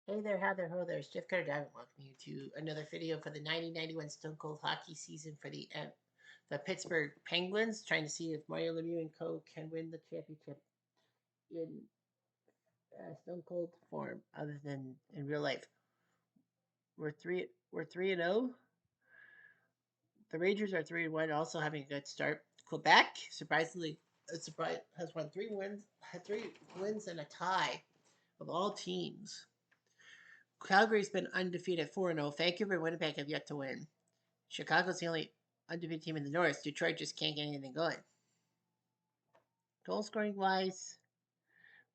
Hey there, how there, ho there. It's Jeff Carter Diamond. Welcome you to another video for the 1991 Stone Cold hockey season for the Pittsburgh Penguins, trying to see if Mario Lemieux and co. can win the championship in Stone Cold form, other than in real life. We're 3-0. The Rangers are 3-1, also having a good start. Quebec, surprisingly, has won had 3 wins and a tie of all teams. Calgary's been undefeated 4-0. Vancouver and Winnipeg have yet to win. Chicago's the only undefeated team in the North. Detroit just can't get anything going. Goal scoring wise,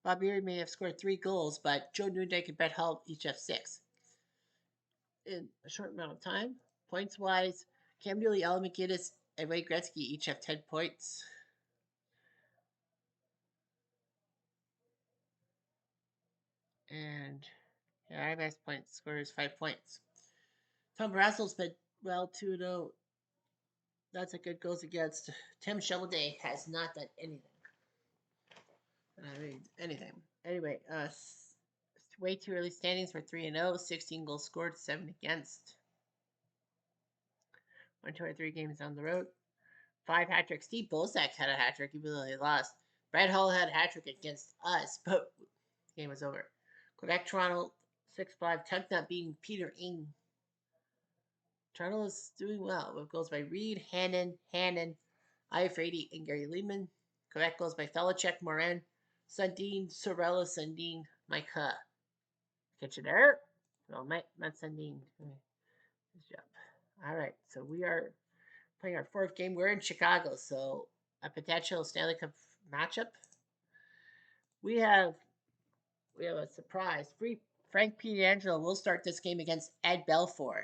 Bob Erie may have scored 3 goals, but Joe Nundyk and Brett Hull each have 6 in a short amount of time. Points wise, Cam Neely, Alan McGinnis, and Ray Gretzky each have 10 points. And our best point scorer is 5 points. Tom Barrassow's been 2-0. That's a good goals against. Tim Shovelday has not done anything. Anything. Anyway, way too early standings. We're 3-0, 16 goals scored, 7 against. 123 games on the road. 5 hat tricks. Steve Bosak had a hat trick, even though they lost. Brad Hull had a hat trick against us, but the game was over. Quebec, Toronto, 6-5. Tugnutt beating Peter Ing. Toronto is doing well with goals by Reed, Hannon, Iafrady, and Gary Leeman. Quebec goals by Felichek, Morin, Sundin, Sorella, Sundin, Micah. Kitchener. No, not Sundin. Good job. All right, so we are playing our 4th game. We're in Chicago, so a potential Stanley Cup matchup. We have a surprise. Frank Pietrangelo will start this game against Ed Belfour.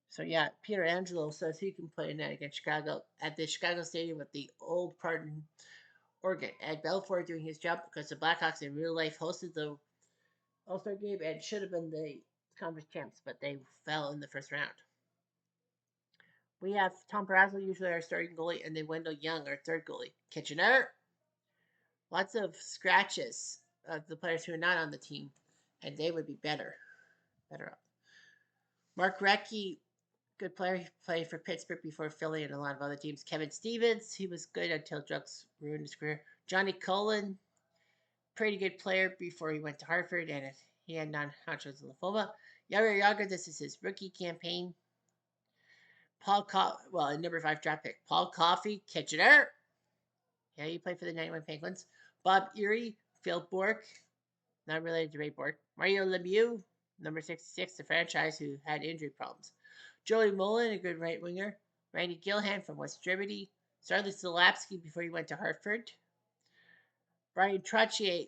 So yeah, Pietrangelo says he can play in that against Chicago at the Chicago Stadium with the old Pardon, Oregon. Ed Belfour doing his job because the Blackhawks in real life hosted the All-Star game and should have been the conference champs, but they fell in the first round. We have Tom Barrasso, usually our starting goalie, and then Wendell Young, our third goalie. Kitchener. Lots of scratches of the players who are not on the team, and they would be better up. Mark Recchi, good player. He played for Pittsburgh before Philly and a lot of other teams. Kevin Stevens, he was good until drugs ruined his career. Johnny Cullen, pretty good player before he went to Hartford, and he had non-Hodgkin's lymphoma. Yager Yager, this is his rookie campaign. Number 5 draft pick. Paul Coffey, Kitchener. Yeah, he played for the 91 Penguins. Bob Erie, Phil Bourque, not related to Ray Bourque. Mario Lemieux, number 66, the franchise who had injury problems. Joey Mullen, a good right winger. Randy Gilhan from West Germany. Starley Slapsky before he went to Hartford. Brian Trottier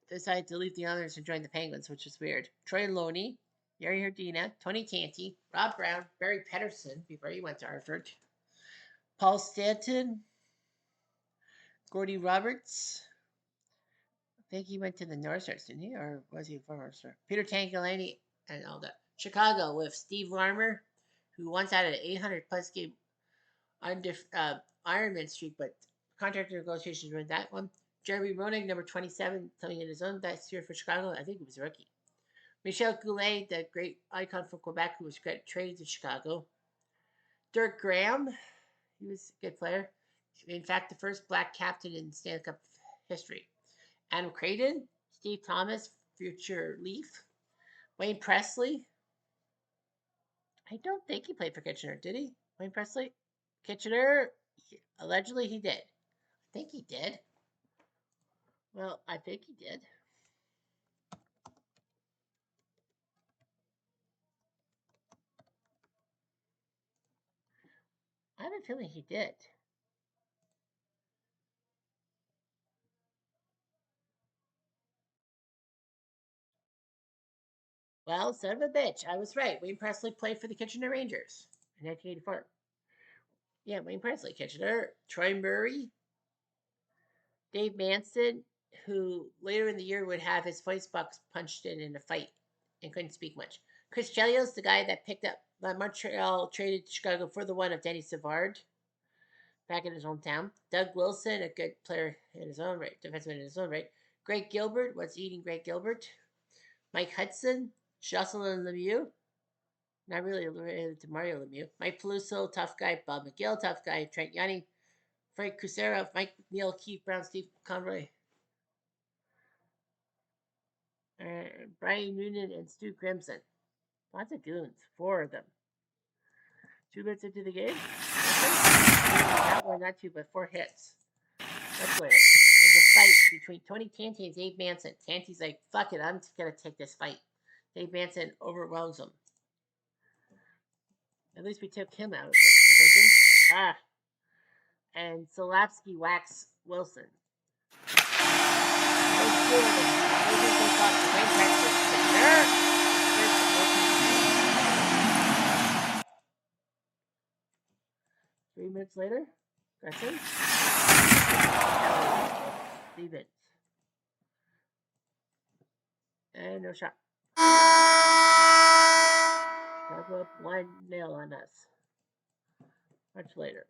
decided to leave the Islanders and join the Penguins, which is weird. Troy Loney, Yari Herdina, Tony Tanti, Rob Brown, Barry Pedersen before he went to Hartford. Paul Stanton, Gordy Roberts. I think he went to the North Stars, didn't he? Or was he from North Star? Peter Tangolani and all that. Chicago with Steve Larmer, who once had an 800-plus game Ironman streak, but contract negotiations ruined that one. Jeremy Roenick, number 27, coming in his own that year for Chicago. I think he was a rookie. Michel Goulet, the great icon from Quebec, who was traded to Chicago. Dirk Graham, he was a good player. In fact, the first black captain in Stanley Cup history. Adam Creighton, Steve Thomas, future Leaf. Wayne Presley. I don't think he played for Kitchener, did he? Wayne Presley? Kitchener, allegedly he did. I think he did. Well, I think he did. I have a feeling he did. Well, son of a bitch, I was right. Wayne Presley played for the Kitchener Rangers in 1984. Yeah, Wayne Presley, Kitchener. Troy Murray, Dave Manson, who later in the year would have his voice box punched in a fight and couldn't speak much. Chris Chelios, the guy that picked up Montreal traded Chicago for the one of Denny Savard back in his hometown. Doug Wilson, a good player in his own right, defenseman in his own right. Greg Gilbert, what's eating Greg Gilbert? Mike Hudson, Jocelyn Lemieux. Not really related to Mario Lemieux. Mike Peluso, tough guy. Bob McGill, tough guy. Trent Yanni. Frank Cusera, Mike McNeil, Keith Brown, Steve Conroy. Brian Noonan and Stu Crimson. Lots of goons. 4 of them. 2 minutes into the game. Not 1, not 2, but 4 hits. Much later. There's a fight between Tony Tanti and Dave Manson. Tanti's like, fuck it, I'm just going to take this fight. Dave Manson overwhelms him. At least we took him out of it. And Solapsky whacks Wilson. 3 minutes later, Gretchen. Stevens. And no shot. Chicago up 1-0 on us. Much later.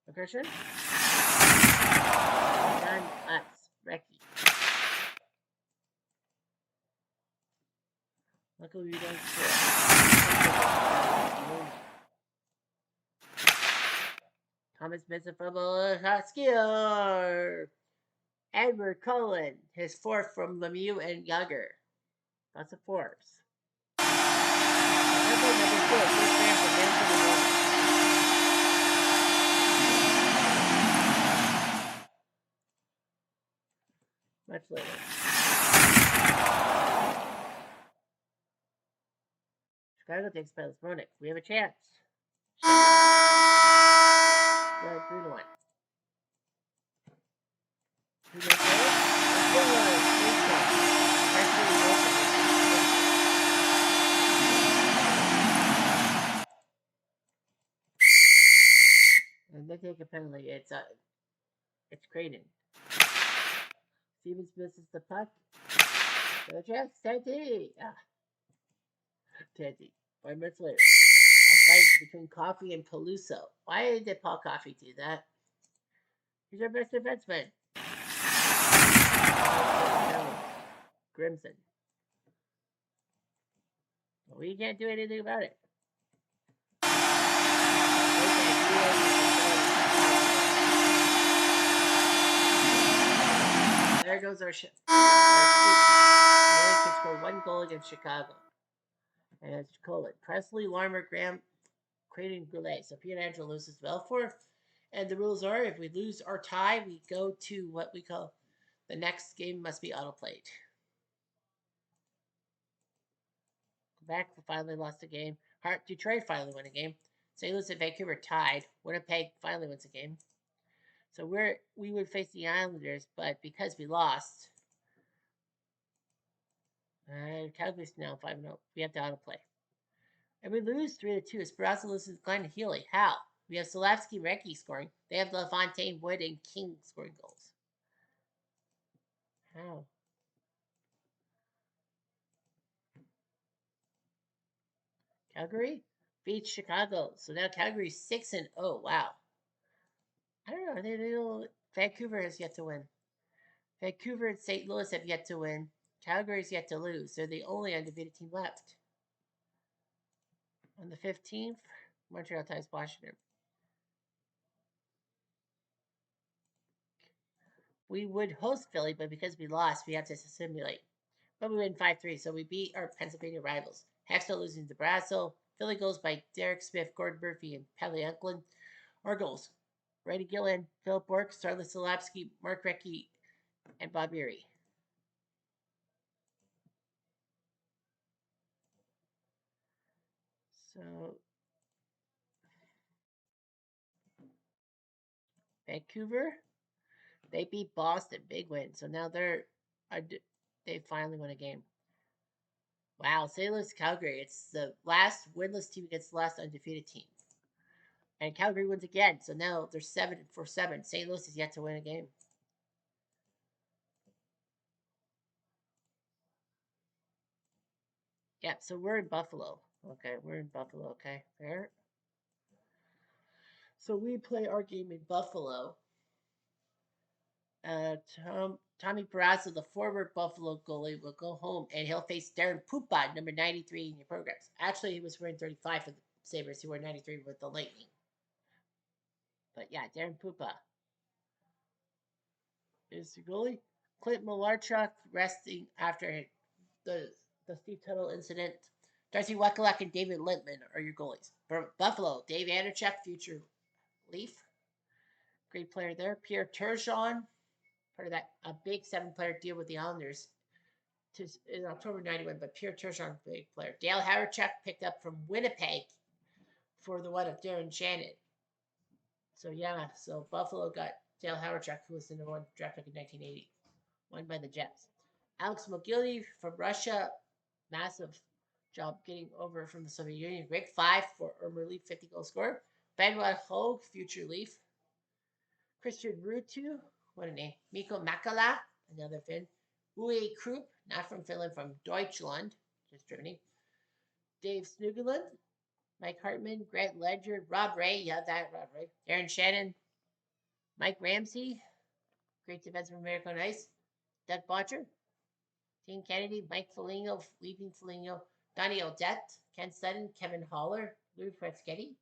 Aggression. On us. Recky. Luckily we don't score. Thomas missed a fumble. Skill. Edward Cullen, his 4th from Lemieux and Yager. Lots of 4s. Much later. Chicago takes Palace Monic. We have a chance. 3-1. And they take a penalty. It's Creighton. Stevens misses the puck. No chance. Tanti. Tanti. 5 minutes later. A fight between Coffey and Peluso. Why did Paul Coffey do that? He's our best defenseman. Grimson. Well, we can't do anything about it. There goes our ship. We only can score 1 goal against Chicago. And it's Colin. Presley, Larmer, Graham, Creighton, Goulet. So Peter Angelo loses Belfort. And the rules are if we lose or tie, we go to what we call the next game must be autoplayed. Quebec finally lost a game. Detroit finally won a game. St. Louis and Vancouver tied. Winnipeg finally wins a game. So we would face the Islanders, but because we lost, Calgary's now 5-0. We have to autoplay. And we lose 3-2. Esperanza loses Glenn Healy. How? We have Solavsky Recchi scoring. They have LaFontaine, Wood, and King scoring goals. How? Calgary beats Chicago. So now Calgary's 6-0. Wow. I don't know. Vancouver has yet to win. Vancouver and St. Louis have yet to win. Calgary's yet to lose. They're the only undefeated team left. On the 15th, Montreal ties Washington. We would host Philly, but because we lost, we have to simulate. But we win 5-3, so we beat our Pennsylvania rivals. Hextall losing to Brasso. Philly goes by Derek Smith, Gordon Murphy, and Pelly Eklund. Our goals: Brady Gillen, Philip Bork, Starless Solapsky, Mark Recchi, and Bob Erie. So Vancouver, they beat Boston, big win. So now they finally won a game. Wow, St. Louis, Calgary. It's the last winless team against the last undefeated team. And Calgary wins again. So now they're 7-7. St. Louis is yet to win a game. Yeah, so we're in Buffalo. Okay, we're in Buffalo. Okay, there. So we play our game in Buffalo. Tommy Barrasso, the former Buffalo goalie, will go home and he'll face Darren Pupa, number 93 in your programs. Actually, he was wearing 35 for the Sabres. He wore 93 with the Lightning. But yeah, Darren Pupa is the goalie. Clint Malarchuk resting after the Steve Tuttle incident. Darcy Wekulak and David Littman are your goalies. For Buffalo, Dave Anderchuk, future Leaf. Great player there. Pierre Turgeon, part of that a big 7-player deal with the Islanders in October 91, but Pierre Turgeon, big player. Dale Hawerchuk picked up from Winnipeg for the one of Darren Shannon. So yeah, so Buffalo got Dale Hawerchuk, who was the number 1 draft pick in 1980, won by the Jets. Alex Mogilny from Russia, massive job getting over from the Soviet Union. Rick 5 for Irma Leaf, 50 goal scorer. Benoit Hogue, future Leaf. Christian Ruutu, what a name. Mikko Makala, another Finn. Uwe Krupp, not from Finland, from Deutschland, just Germany. Dave Snugelund, Mike Hartman, Grant Ledger, Rob Ray, yeah, that Rob Ray. Darren Shannon, Mike Ramsey, great defense from American Ice. Doug Botcher, Dean Kennedy, Mike Foligno, leaving Foligno, Donnie Odette, Ken Sutton, Kevin Haller, Lou Freschetti,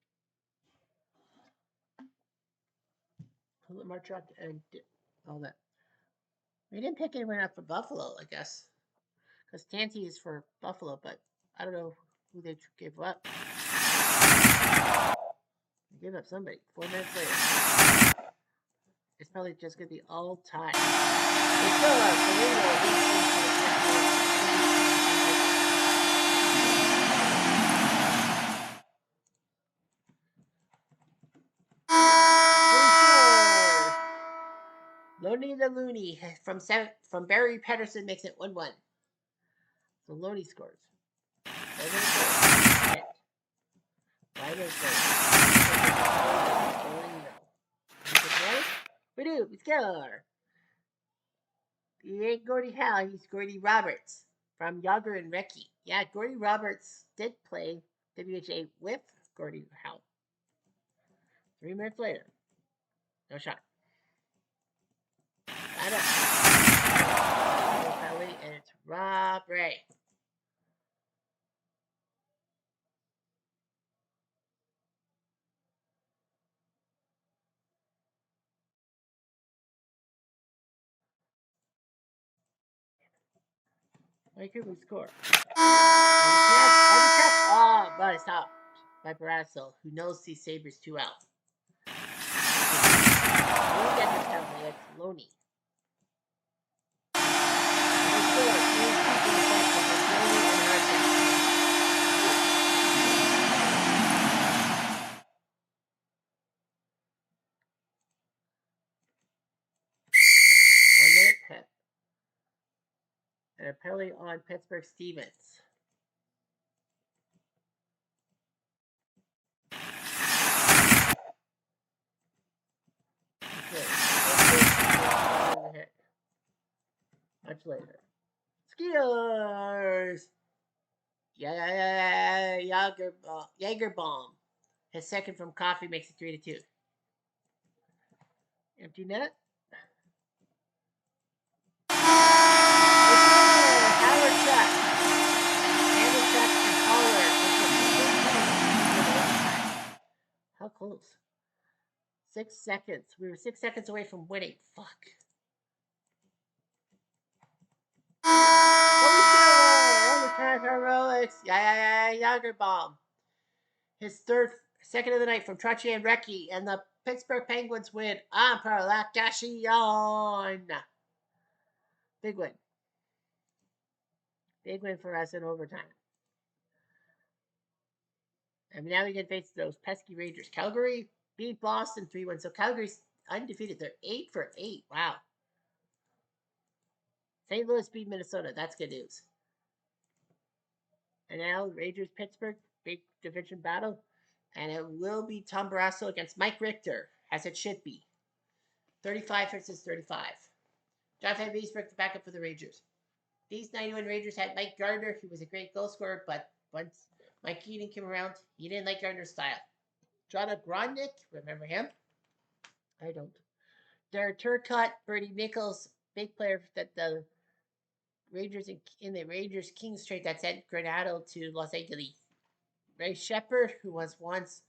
Marchuk, and all that. We didn't pick anyone up for Buffalo, I guess, because Tanty is for Buffalo, but I don't know who they gave up. They gave up somebody. 4 minutes later. It's probably just going to be all time. They still are. Loney the Looney from Barry Patterson makes it 1-1. So Loney scores. We do. We score. He ain't Gordie Howe. He's Gordie Roberts from Yager and Recchi. Yeah, Gordie Roberts did play WHA with Gordie Howe. 3 minutes later. No shot. And it's Rob Ray. Why could we score? Oh, but it's stopped by Barrasso, who knows these Sabres too well. We'll get this penalty. It's Loney. And a penalty on Pittsburgh Stevens. Much later. Skiers! Yeah, Jagerbaum. His second from Coffee makes it 3-2. Empty net. Howard Chuck. Anderchuk and Haller. How close? 6 seconds. We were 6 seconds away from winning. Fuck. Overtime heroics. Yeah, Jagerbaum. His second of the night from Trottier and Recchi, and the Pittsburgh Penguins win on Parlacation. Big win. Big win for us in overtime. And now we can face those pesky Rangers. Calgary beat Boston 3-1. So Calgary's undefeated. They're 8 for 8. Wow. St. Louis beat Minnesota. That's good news. And now Rangers Pittsburgh, big division battle. And it will be Tom Barrasso against Mike Richter, as it should be. 35 versus 35. John Van Beesbrook, the backup for the Rangers. These 91 Rangers had Mike Gardner, who was a great goal scorer, but once Mike Keating came around. He didn't like Gardner's style. Jonathan Grodnick, remember him? I don't. Derek Turcotte, Bertie Nichols, big player that the Rangers in the Rangers Kings trade that sent Granado to Los Angeles. Ray Shepard, who was once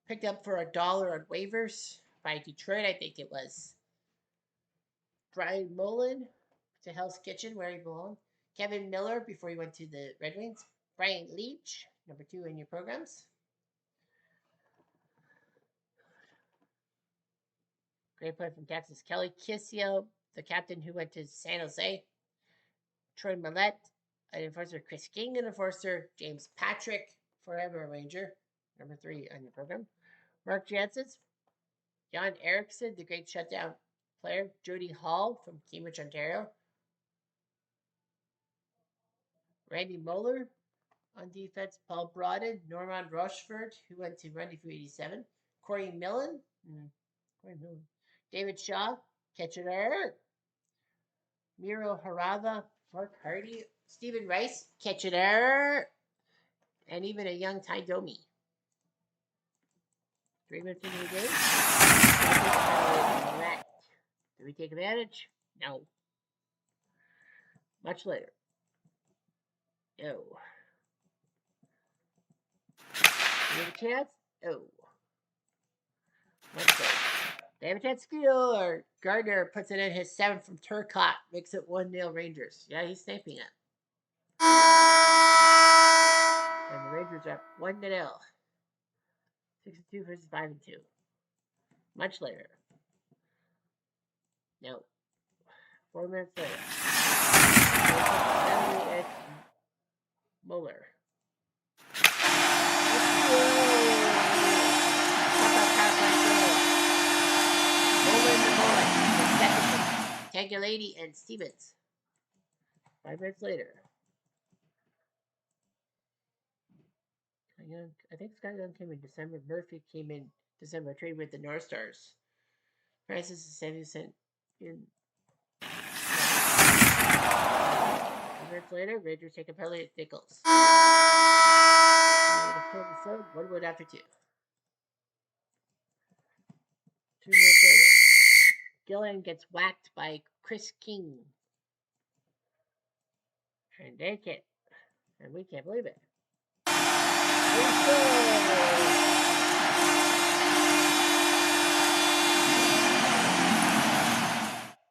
picked up for $1 on waivers by Detroit, I think it was. Brian Mullen to Hell's Kitchen, where he belonged. Kevin Miller before he went to the Red Wings. Brian Leach, number 2 in your programs. Great player from Texas. Kelly Kissio, the captain who went to San Jose. Troy Millette, an enforcer. Chris King, an enforcer. James Patrick, forever a Ranger, number 3 on your program. Mark Jansen, Jan Erickson, the great shutdown player. Jody Hall from Cambridge, Ontario. Randy Moeller on defense. Paul Broaden, Norman Rochefort, who went to Rendezvous 87. Corey Millen. David Shaw, Kitchener. Miro Harada, Mark Hardy. Stephen Rice, Kitchener. And even a young Ty Domi. 3 minutes into the game. Do we take advantage? No. Much later. No. Do we have a chance? No. Much later. They have a chance to score. Gardner puts it in his 7th from Turcotte. Makes it 1-0 Rangers. Yeah, he's sniping it. And the Rangers are up 1-0. 6-2 versus 5-2. Much later. No. 4 minutes later. It's Mueller. Tangulady and Stevens. 5 minutes later. I think Scott Young came in December. Murphy came in December. Trade with the North Stars. Francis is Samuelson in. 2 minutes later, Rangers take a penalty at Nichols. 1 minute after 2. 2 minutes later, Gillian gets whacked by Chris King. And they can't. And we can't believe it.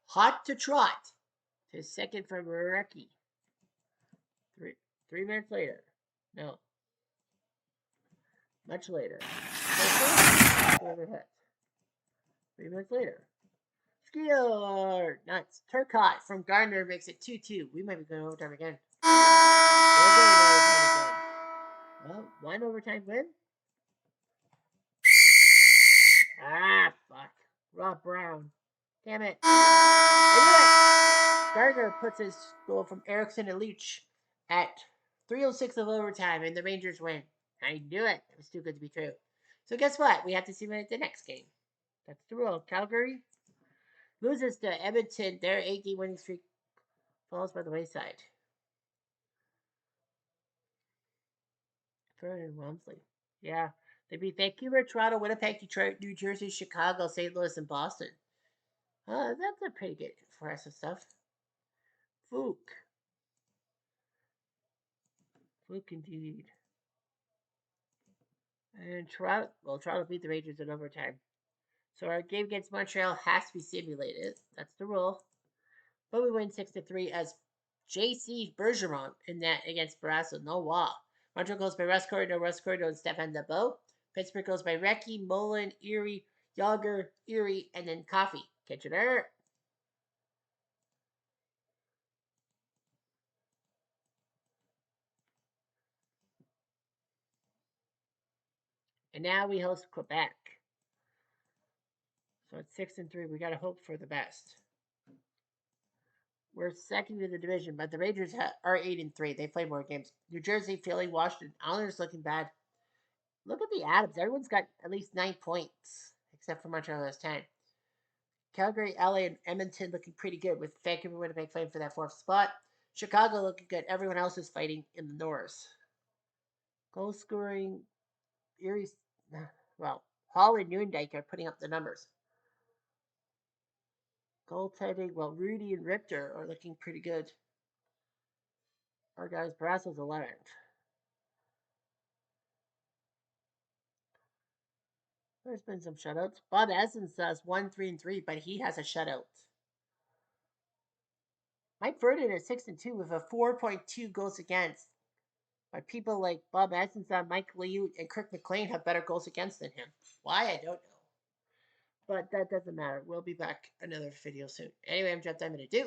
Hot to trot. His second from Reki. 3 minutes later. No. Much later. 3 minutes later. Skeeter! Nuts. Turcotte from Gardner makes it 2-2. We might be going overtime again. Well, 1 overtime win. Ah, fuck. Rob Brown. Damn it. Gardner puts his goal from Erickson and Leach at 3:06 of overtime, and the Rangers win. I knew it. It was too good to be true. So guess what? We have to see them at the next game. That's the rule. Calgary loses to Edmonton. Their 8-game winning streak falls by the wayside. Vernon Walmsley. Yeah. They beat Vancouver, Toronto, Winnipeg, Detroit, New Jersey, Chicago, St. Louis, and Boston. That's a pretty good impressive stuff. Fook indeed. And Toronto beat the Rangers in overtime. So our game against Montreal has to be simulated. That's the rule. But we win 6-3 as J.C. Bergeron in that against Barrasso. No wall. Montreal goes by Russ Corridor, and Stefan Lebeau. Pittsburgh goes by Recchi, Mullen, Erie, Yager, Erie, and then Coffee. Kitchener. And now we host Quebec. So it's 6-3. We got to hope for the best. We're second in the division, but the Rangers are 8-3. They play more games. New Jersey, Philly, Washington, Islanders looking bad. Look at the Adams. Everyone's got at least 9 points, except for Montreal has 10. Calgary, LA, and Edmonton looking pretty good, with Vancouver, Winnipeg fighting for that 4th spot. Chicago looking good. Everyone else is fighting in the North. Goal scoring, Erie. Well, Hall and Noondike are putting up the numbers. Goaltending, well, Rudy and Richter are looking pretty good. Our guys, Barasso's 11th. There's been some shutouts. Bob Essens says 1-3-3, but he has a shutout. Mike Verdon is 6-2 with a 4.2 goals against. But people like Bob Essens, Mike Liu, and Kirk McLean have better goals against than him. Why, I don't know. But that doesn't matter. We'll be back another video soon. Anyway, I'm Jeff Diamond. Do.